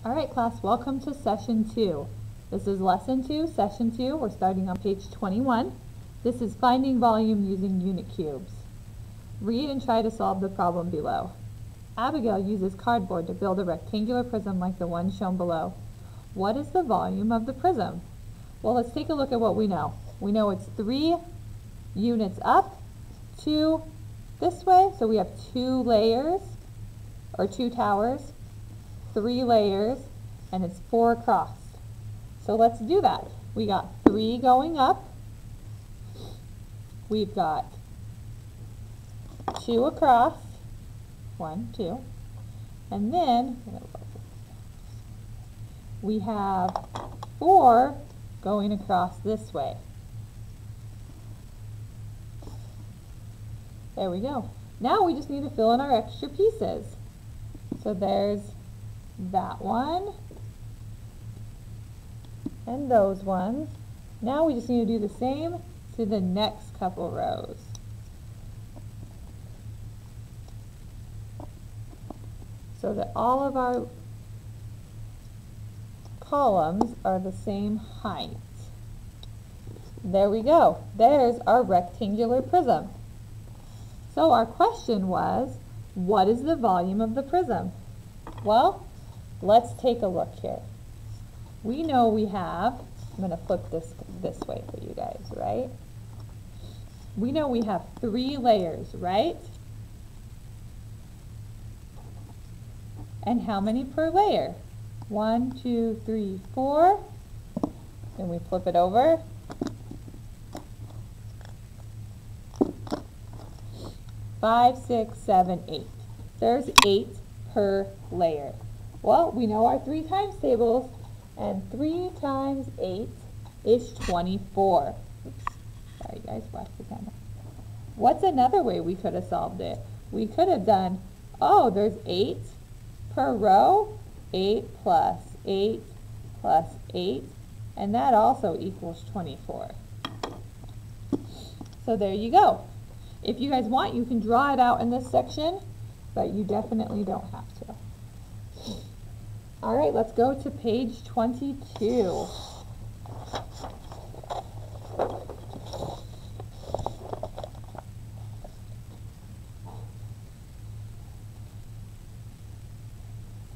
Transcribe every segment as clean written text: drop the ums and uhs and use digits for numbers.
All right, class, welcome to session 2. This is lesson 2, session 2. We're starting on page 21. This is finding volume using unit cubes. Read and try to solve the problem below. Abigail uses cardboard to build a rectangular prism like the one shown below. What is the volume of the prism? Well, let's take a look at what we know. We know it's 3 units up, 2 this way, so we have 2 layers, or 2 towers, 3 layers, and it's 4 across. So let's do that. We got 3 going up. We've got 2 across. 1, 2. And then we have 4 going across this way. There we go. Now we just need to fill in our extra pieces. So there's that one and those ones. Now we just need to do the same to the next couple rows. So that all of our columns are the same height. There we go. There's our rectangular prism. So our question was, what is the volume of the prism? Well, let's take a look here. We know we have, I'm going to flip this way for you guys, right? We know we have 3 layers, right? And how many per layer? 1, 2, 3, 4. Then we flip it over. 5, 6, 7, 8. There's 8 per layer. Well, we know our 3 times tables, and 3 times 8 is 24. Oops. Sorry guys, watch the camera. What's another way we could have solved it? We could have done, oh, there's 8 per row, 8 plus 8 plus 8, and that also equals 24. So there you go. If you guys want, you can draw it out in this section, but you definitely don't have to. All right, let's go to page 22.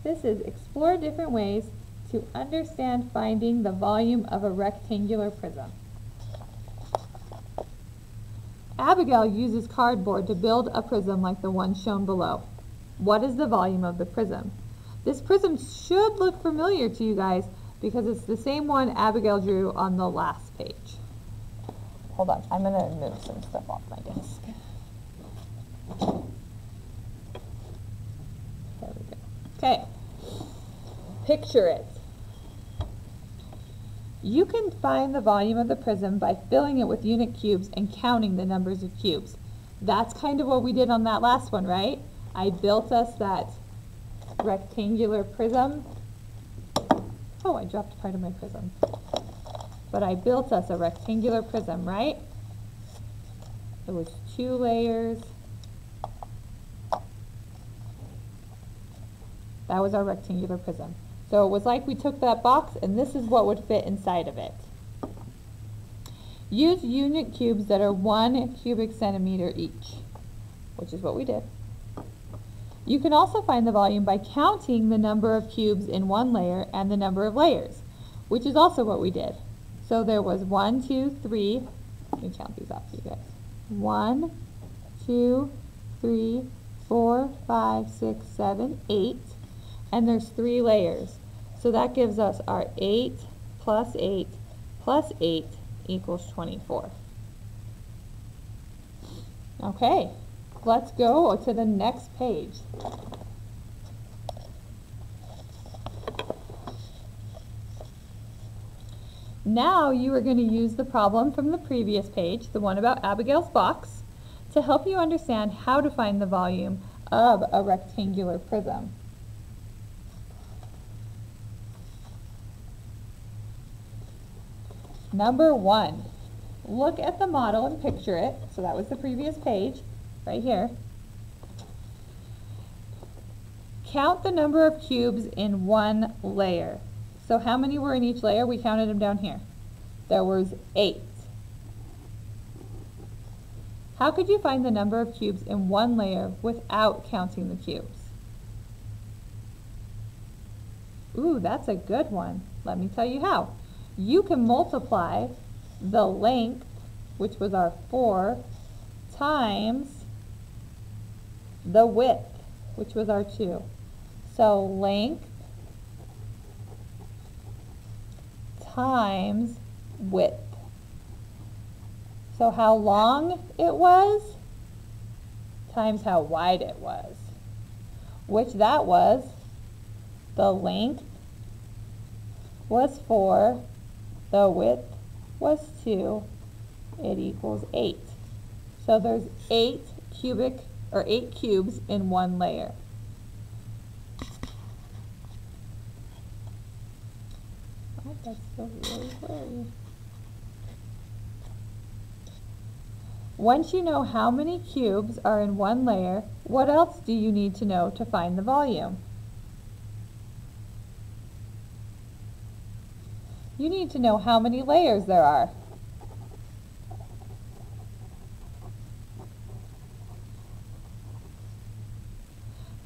This is explore different ways to understand finding the volume of a rectangular prism. Abigail uses cardboard to build a prism like the one shown below. What is the volume of the prism? This prism should look familiar to you guys because it's the same one Abigail drew on the last page. Hold on, I'm going to move some stuff off my desk. There we go. Okay, picture it. You can find the volume of the prism by filling it with unit cubes and counting the numbers of cubes. That's kind of what we did on that last one, right? I built us that rectangular prism. Oh, I dropped part of my prism. But I built us a rectangular prism, right? It was 2 layers. That was our rectangular prism. So it was like we took that box and this is what would fit inside of it. Use unit cubes that are 1 cubic centimeter each, which is what we did. You can also find the volume by counting the number of cubes in one layer and the number of layers, which is also what we did. So there was 1, 2, 3, let me count these out for you guys. 1, 2, 3, 4, 5, 6, 7, 8, and there's 3 layers. So that gives us our 8 plus 8 plus 8 equals 24. Okay. Let's go to the next page. Now you are going to use the problem from the previous page, the one about Abigail's box, to help you understand how to find the volume of a rectangular prism. Number 1, look at the model and picture it. So that was the previous page. Right here. Count the number of cubes in one layer. So how many were in each layer? We counted them down here. There was 8. How could you find the number of cubes in one layer without counting the cubes? Ooh, that's a good one. Let me tell you how. You can multiply the length, which was our 4, times the width, which was our 2. So length times width. So how long it was times how wide it was, which that was, the length was 4, the width was 2, it equals 8. So there's 8 cubes in one layer. Oh, that's still really blurry. Once you know how many cubes are in one layer, what else do you need to know to find the volume? You need to know how many layers there are.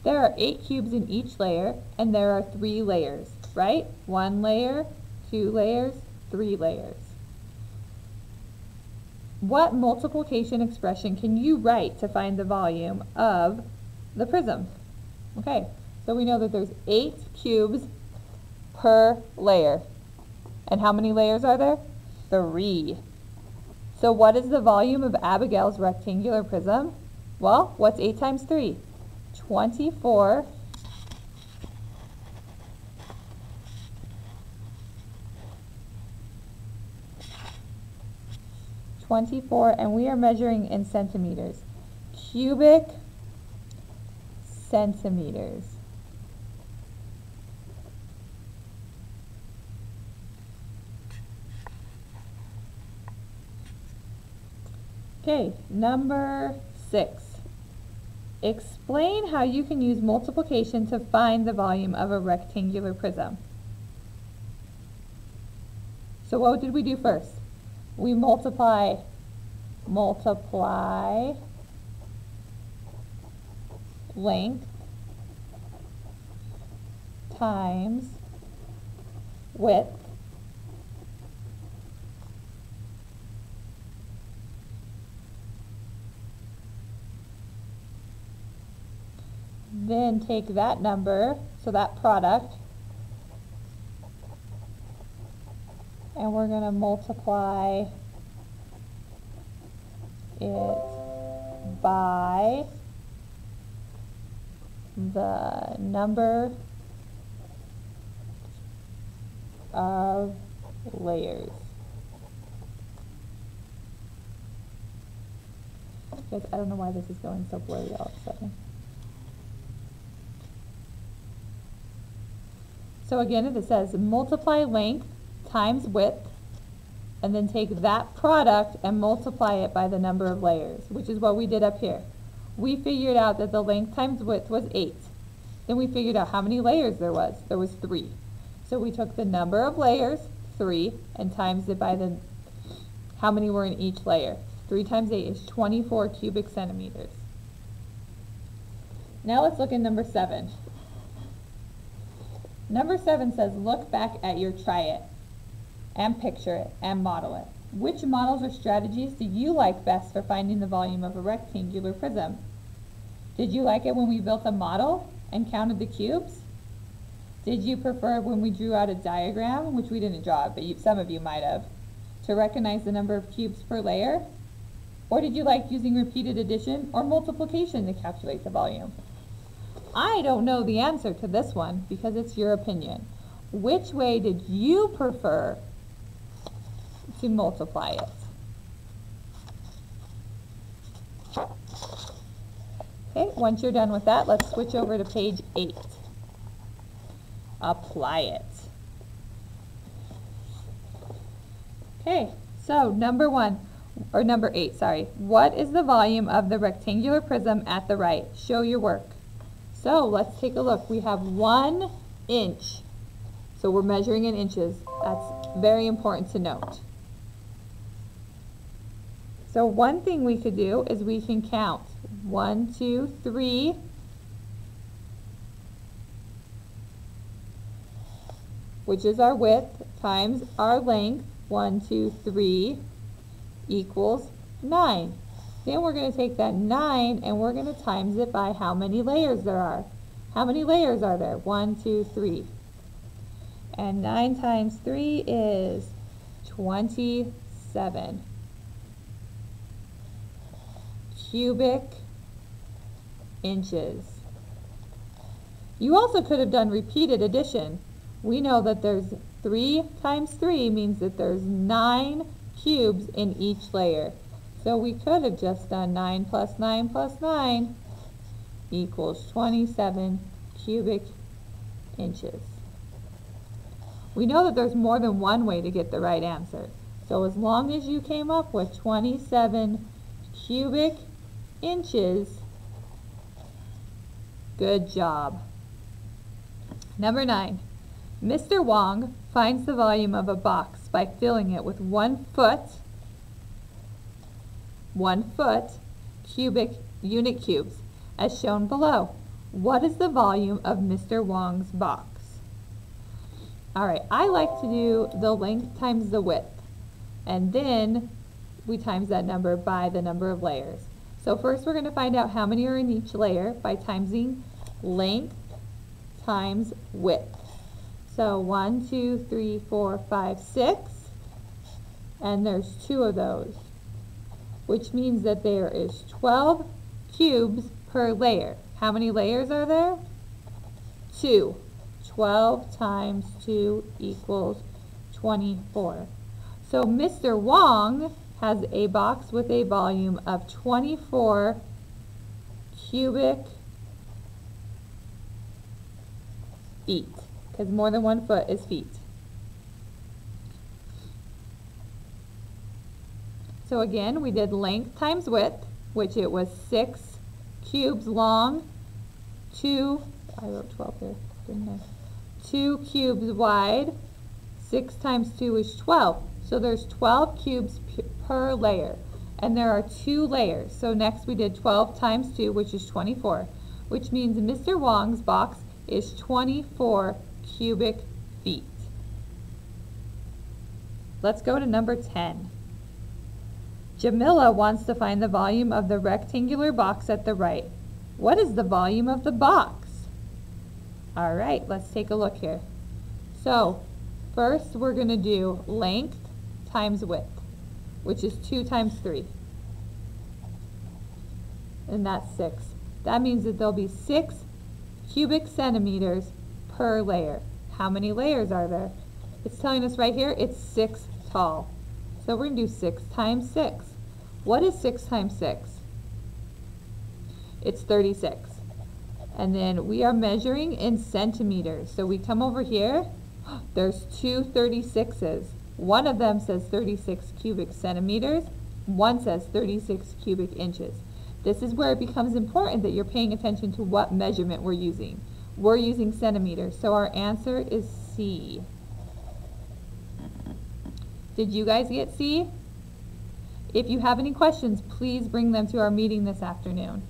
There are 8 cubes in each layer, and there are 3 layers, right? 1 layer, 2 layers, 3 layers. What multiplication expression can you write to find the volume of the prism? Okay, so we know that there's 8 cubes per layer. And how many layers are there? 3. So what is the volume of Abigail's rectangular prism? Well, what's 8 times 3? 24. 24, and we are measuring in centimeters. Cubic centimeters. Okay, number 6. Explain how you can use multiplication to find the volume of a rectangular prism. So what did we do first? We multiply length times width then take that number, so that product, and we're going to multiply it by the number of layers. Guys, I don't know why this is going so blurry all of a sudden. So again, it says multiply length times width, and then take that product and multiply it by the number of layers, which is what we did up here. We figured out that the length times width was 8. Then we figured out how many layers there was. There was 3. So we took the number of layers, 3, and times it by the how many were in each layer. 3 times 8 is 24 cubic centimeters. Now let's look at number 7. Number 7 says, look back at your try it and picture it and model it. Which models or strategies do you like best for finding the volume of a rectangular prism? Did you like it when we built a model and counted the cubes? Did you prefer when we drew out a diagram, which we didn't draw, but some of you might have, to recognize the number of cubes per layer? Or did you like using repeated addition or multiplication to calculate the volume? I don't know the answer to this one because it's your opinion. Which way did you prefer to multiply it? Okay, once you're done with that, let's switch over to page 8. Apply it. Okay, so number 8, sorry. What is the volume of the rectangular prism at the right? Show your work. So let's take a look. We have 1 inch. So we're measuring in inches. That's very important to note. So one thing we could do is we can count 1, 2, 3. Which is our width times our length. 1, 2, 3 equals 9. Then we're going to take that 9 and we're going to times it by how many layers there are. How many layers are there? 1, 2, 3. And 9 times 3 is 27 cubic inches. You also could have done repeated addition. We know that there's 3 times 3 means that there's 9 cubes in each layer. So we could have just done 9 plus 9 plus 9 equals 27 cubic inches. We know that there's more than one way to get the right answer. So as long as you came up with 27 cubic inches, good job. Number 9. Mr. Wong finds the volume of a box by filling it with 1 foot cubic unit cubes, as shown below. What is the volume of Mr. Wong's box? Alright, I like to do the length times the width, and then we times that number by the number of layers. So first we're going to find out how many are in each layer by timesing length times width. So 1, 2, 3, 4, 5, 6, and there's 2 of those, which means that there is 12 cubes per layer. How many layers are there? 2. 12 times 2 equals 24. So Mr. Wong has a box with a volume of 24 cubic feet, because more than 1 foot is feet. So again, we did length times width, which it was 6 cubes long, I wrote 12 here, didn't I? 2 cubes wide. 6 times 2 is 12. So there's 12 cubes per layer. And there are 2 layers. So next we did 12 times 2, which is 24, which means Mr. Wong's box is 24 cubic feet. Let's go to number 10. Jamila wants to find the volume of the rectangular box at the right. What is the volume of the box? All right, let's take a look here. So first we're going to do length times width, which is 2 times 3. And that's 6. That means that there'll be 6 cubic centimeters per layer. How many layers are there? It's telling us right here it's 6 tall. So we're going to do 6 times 6. What is 6 times 6? It's 36. And then we are measuring in centimeters. So we come over here, there's 2 36s. One of them says 36 cubic centimeters, one says 36 cubic inches. This is where it becomes important that you're paying attention to what measurement we're using. We're using centimeters, so our answer is C. Did you guys get C? If you have any questions, please bring them to our meeting this afternoon.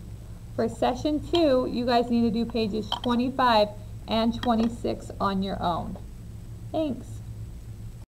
For session 2, you guys need to do pages 25 and 26 on your own. Thanks.